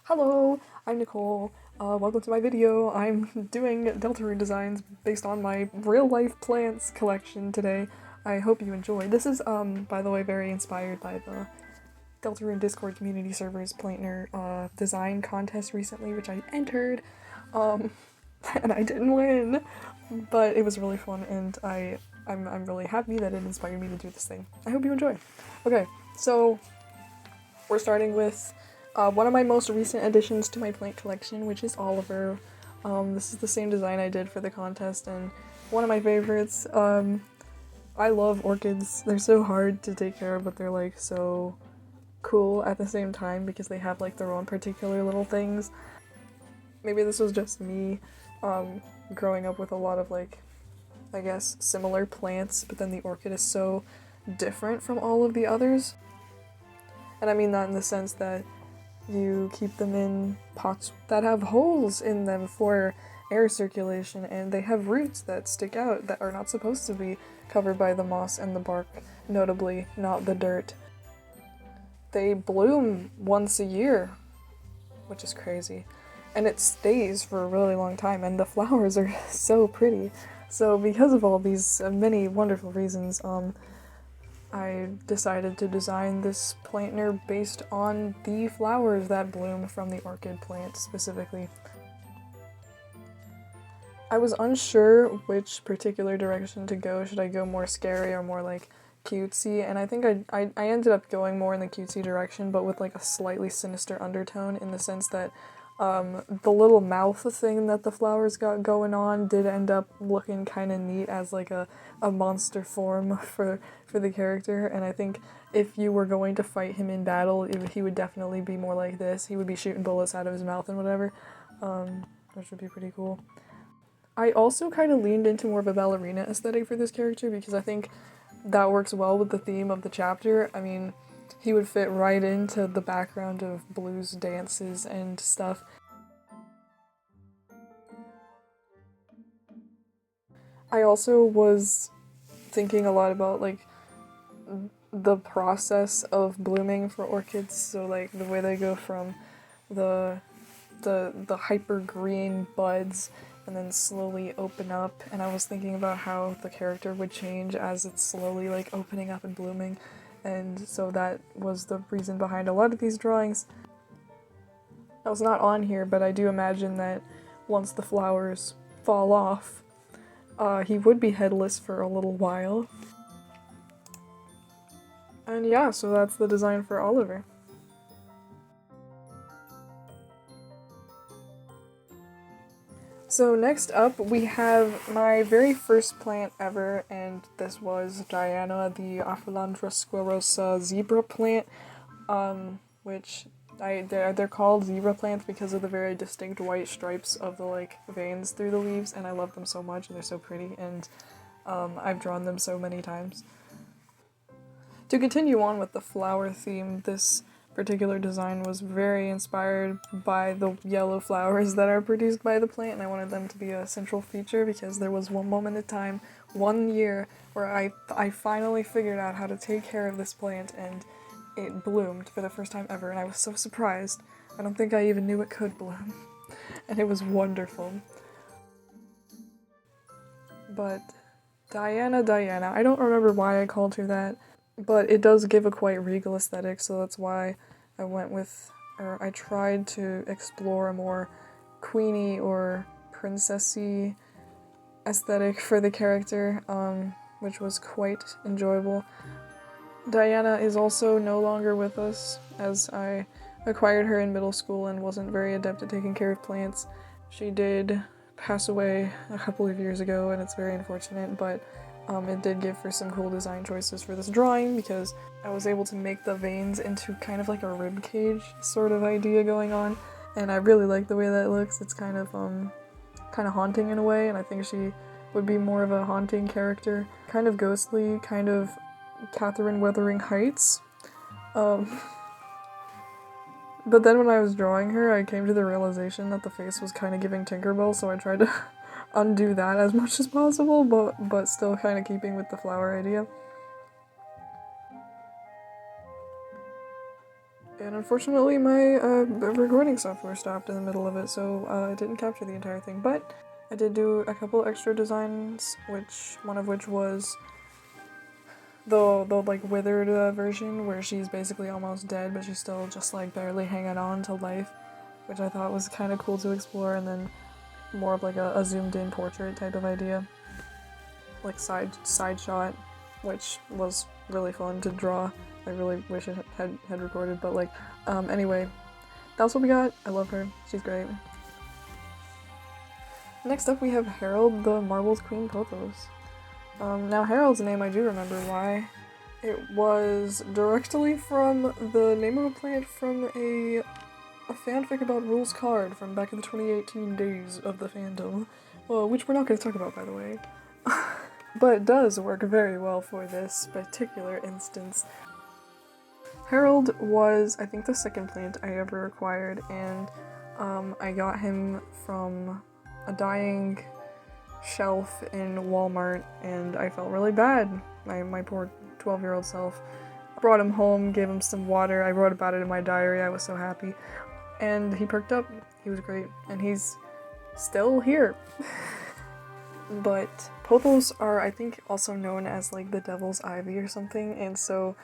Hello, I'm Nicole. Welcome to my video. I'm doing Deltarune designs based on my real-life plants collection today. I hope you enjoy. This is, by the way, very inspired by the Deltarune Discord community server's Plantner design contest recently, which I entered, and I didn't win, but it was really fun, and I'm really happy that it inspired me to do this thing. I hope you enjoy. Okay, so we're starting with one of my most recent additions to my plant collection, which is Oliver. This is the same design I did for the contest, and one of my favorites. I love orchids. They're so hard to take care of, but they're like so cool at the same time because they have like their own particular little things. Maybe this was just me growing up with a lot of like, I guess, similar plants, but then the orchid is so different from all of the others. And I mean that in the sense that you keep them in pots that have holes in them for air circulation, and they have roots that stick out that are not supposed to be covered by the moss and the bark, notably not the dirt. They bloom once a year, which is crazy, and it stays for a really long time, and the flowers are so pretty. So because of all these many wonderful reasons, I decided to design this plantner based on the flowers that bloom from the orchid plant specifically. I was unsure which particular direction to go. Should I go more scary or more like cutesy? And I think I ended up going more in the cutesy direction, but with like a slightly sinister undertone, in the sense that the little mouth thing that the flowers got going on did end up looking kind of neat as like a monster form for the character, and I think if you were going to fight him in battle, he would definitely be more like this. He would be shooting bullets out of his mouth and whatever, which would be pretty cool. I also kind of leaned into more of a ballerina aesthetic for this character because I think that works well with the theme of the chapter. I mean, he would fit right into the background of blues dances and stuff. I also was thinking a lot about like the process of blooming for orchids, so like the way they go from the hyper green buds and then slowly open up, and I was thinking about how the character would change as it's slowly like opening up and blooming, and so that was the reason behind a lot of these drawings. That was not on here, but I do imagine that once the flowers fall off, he would be headless for a little while. And yeah, so that's the design for Oliver. So next up we have my very first plant ever, and this was Diana, the Aphelandra squarosa zebra plant, which they're called zebra plants because of the very distinct white stripes of the like veins through the leaves, and I love them so much, and they're so pretty, and I've drawn them so many times. To continue on with the flower theme, this particular design was very inspired by the yellow flowers that are produced by the plant, and I wanted them to be a central feature because there was one moment in time, one year, where I finally figured out how to take care of this plant, and it bloomed for the first time ever, and I was so surprised. I don't think I even knew it could bloom, and it was wonderful. But Diana, I don't remember why I called her that, but it does give a quite regal aesthetic, so that's why I went with, or I tried to explore a more queenie or princessy aesthetic for the character, which was quite enjoyable. Diana is also no longer with us, as I acquired her in middle school and wasn't very adept at taking care of plants. She did pass away a couple of years ago, and it's very unfortunate, but it did give for some cool design choices for this drawing because I was able to make the veins into kind of like a rib cage sort of idea going on, and I really like the way that looks. It's kind of haunting in a way, and I think she would be more of a haunting character. Kind of ghostly, kind of Catherine Wuthering Heights. But then when I was drawing her, I came to the realization that the face was kind of giving Tinkerbell, so I tried to undo that as much as possible, but still kind of keeping with the flower idea. And unfortunately my recording software stopped in the middle of it, so I didn't capture the entire thing, but I did do a couple extra designs, one of which was the like withered version where she's basically almost dead, but she's still just like barely hanging on to life, which I thought was kind of cool to explore, and then more of like a zoomed in portrait type of idea, like side shot, which was really fun to draw. I really wish it had recorded, but like, anyway, that's what we got. I love her. She's great. Next up we have Harold the Marbles Queen Pothos. Now Harold's name I do remember why. It was directly from the name of a plant from a fanfic about Rule's card from back in the 2018 days of the fandom, which we're not going to talk about, by the way. But it does work very well for this particular instance. Harold was, I think, the second plant I ever acquired, and I got him from a dying shelf in Walmart, and I felt really bad. My poor 12-year-old self. I brought him home, gave him some water, I wrote about it in my diary, I was so happy. And he perked up. He was great, and he's still here. But pothos are, I think, also known as like the devil's ivy or something, and so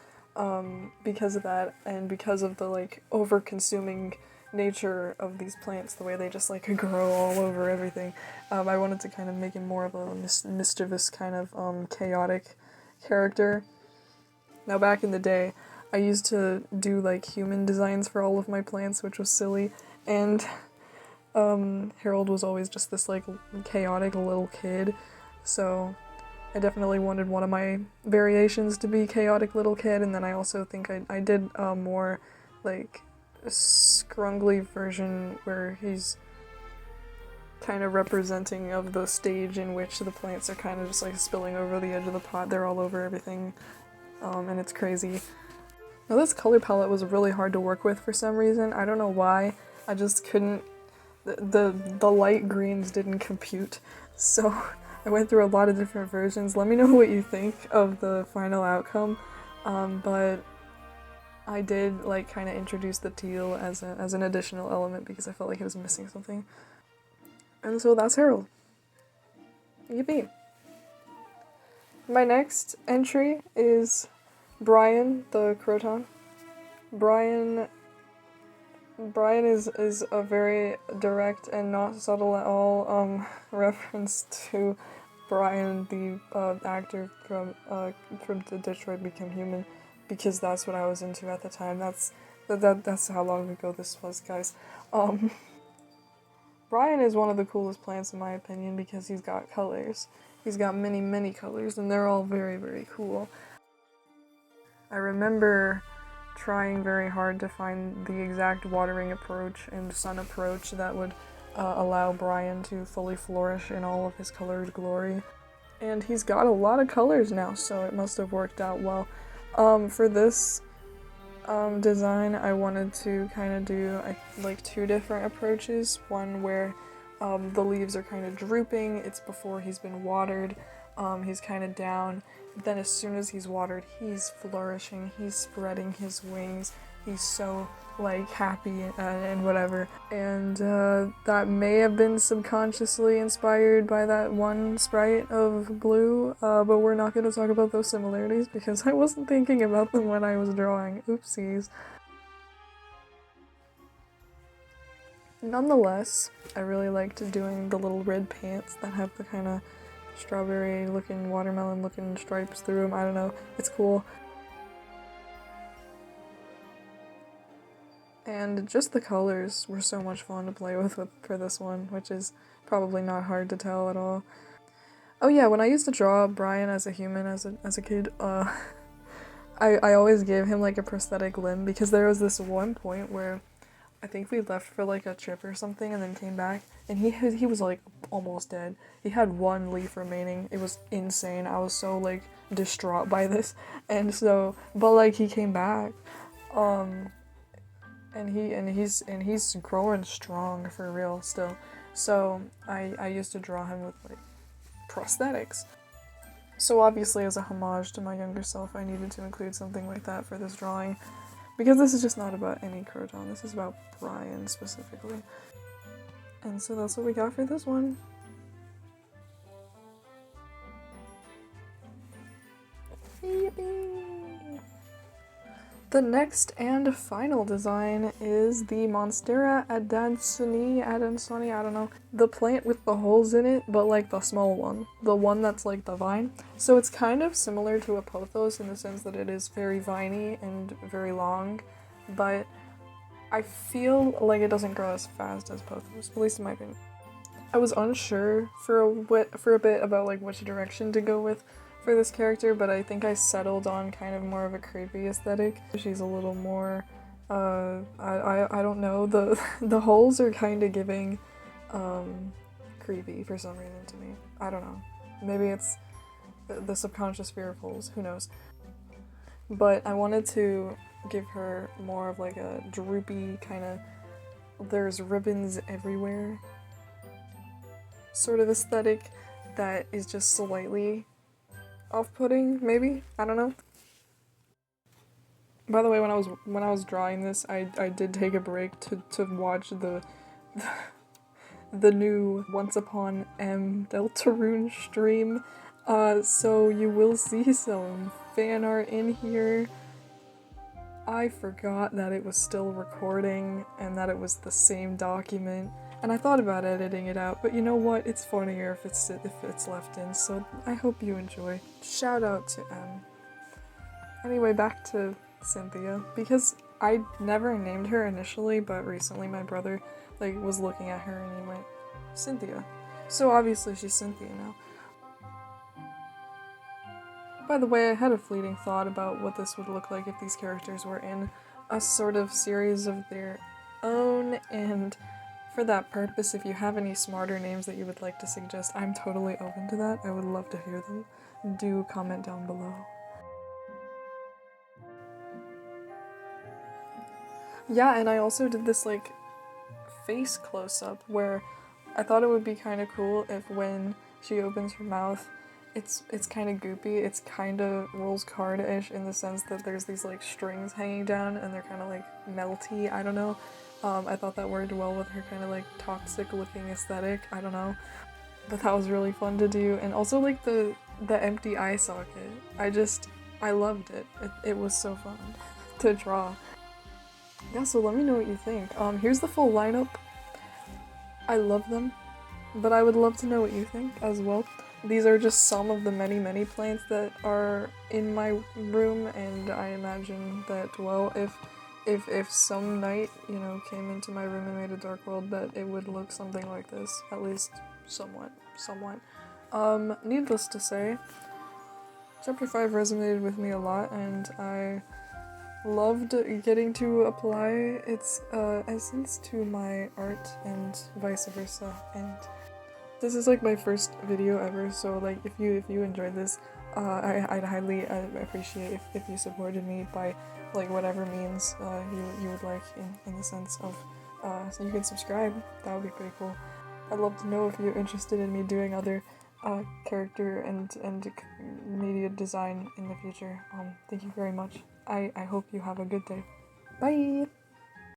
because of that, and because of the like over-consuming nature of these plants, the way they just like grow all over everything, I wanted to kind of make him more of a mischievous kind of chaotic character. Now back in the day, I used to do like human designs for all of my plants, which was silly, and Harold was always just this like chaotic little kid, so I definitely wanted one of my variations to be chaotic little kid, and then I also think I did a more like scrungly version where he's kind of representing of the stage in which the plants are kind of just like spilling over the edge of the pot. They're all over everything, and it's crazy. Now this color palette was really hard to work with for some reason. I don't know why. I just couldn't. The light greens didn't compute, so I went through a lot of different versions. Let me know what you think of the final outcome, but I did like kind of introduce the teal as an additional element because I felt like it was missing something. And so that's Harold. Yippee! My next entry is Brian the Croton. Brian is a very direct and not subtle at all reference to Brian, the actor from the Detroit Become Human, because that's what I was into at the time. That's how long ago this was, guys. Brian is one of the coolest plants in my opinion because he's got colors. He's got many colors, and they're all very, very cool. I remember trying very hard to find the exact watering approach and sun approach that would allow Brian to fully flourish in all of his colored glory. And he's got a lot of colors now, so it must have worked out well. For this design, I wanted to kind of do like two different approaches. One where the leaves are kind of drooping, it's before he's been watered, he's kind of down. Then as soon as he's watered, he's flourishing, he's spreading his wings, he's so like happy and whatever. And that may have been subconsciously inspired by that one sprite of blue, but we're not going to talk about those similarities because I wasn't thinking about them when I was drawing. Oopsies. Nonetheless, I really liked doing the little red pants that have the kind of strawberry looking, watermelon looking stripes through them. I don't know, it's cool. And just the colors were so much fun to play with for this one, which is probably not hard to tell at all. Oh yeah, when I used to draw Brian as a human as a kid, I always gave him like a prosthetic limb because there was this one point where I think we left for like a trip or something and then came back, and he was like almost dead. He had one leaf remaining. It was insane. I was so like distraught by this, and so but like he came back, and he's growing strong for real still. So I used to draw him with like prosthetics. So obviously as a homage to my younger self, I needed to include something like that for this drawing. because this is just not about any Croton, this is about Brian specifically. And so that's what we got for this one. Yippee! The next and final design is the Monstera Adansoni, I don't know. The plant with the holes in it, but like the small one. The one that's like the vine. So it's kind of similar to a pothos in the sense that it is very viney and very long, but I feel like it doesn't grow as fast as pothos, at least in my opinion. I was unsure for a bit about like which direction to go with for this character, but I think I settled on kind of more of a creepy aesthetic. She's a little more, I don't know, the holes are kind of giving creepy for some reason to me. I don't know. Maybe it's the subconscious fear of holes, who knows. But I wanted to give her more of like a droopy kind of, there's ribbons everywhere sort of aesthetic that is just slightly off-putting, maybe? I don't know. By the way, when I was drawing this, I did take a break to watch the new Once Upon M Deltarune stream. So you will see some fan art in here. I forgot that it was still recording and that it was the same document. And I thought about editing it out, but you know what? It's funnier if it's left in, so I hope you enjoy. Shout out to M. Anyway, back to Cynthia, because I never named her initially, but recently my brother was looking at her and he went, Cynthia. So obviously she's Cynthia now. By the way, I had a fleeting thought about what this would look like if these characters were in a sort of series of their own, and for that purpose, if you have any smarter names that you would like to suggest, I'm totally open to that. I would love to hear them. Do comment down below. Yeah, and I also did this face close-up where I thought it would be kind of cool if when she opens her mouth, it's kind of goopy. It's kind of Rolls Card-ish in the sense that there's these strings hanging down and they're kind of melty. I don't know. I thought that worked well with her kind of toxic looking aesthetic. I don't know. But that was really fun to do. And also the empty eye socket. I loved it. It was so fun to draw. Yeah, so let me know what you think. Here's the full lineup. I love them, but I would love to know what you think as well. These are just some of the many plants that are in my room, and I imagine that, well, if some night, came into my room and made a dark world, that it would look something like this, at least somewhat. Needless to say, Chapter 5 resonated with me a lot, and I loved getting to apply its essence to my art and vice versa. And this is my first video ever, so if you enjoyed this, I'd highly appreciate if you supported me by whatever means you would like in the sense of so you can subscribe. That would be pretty cool. I'd love to know if you're interested in me doing other character and media design in the future. Thank you very much. I hope you have a good day. Bye!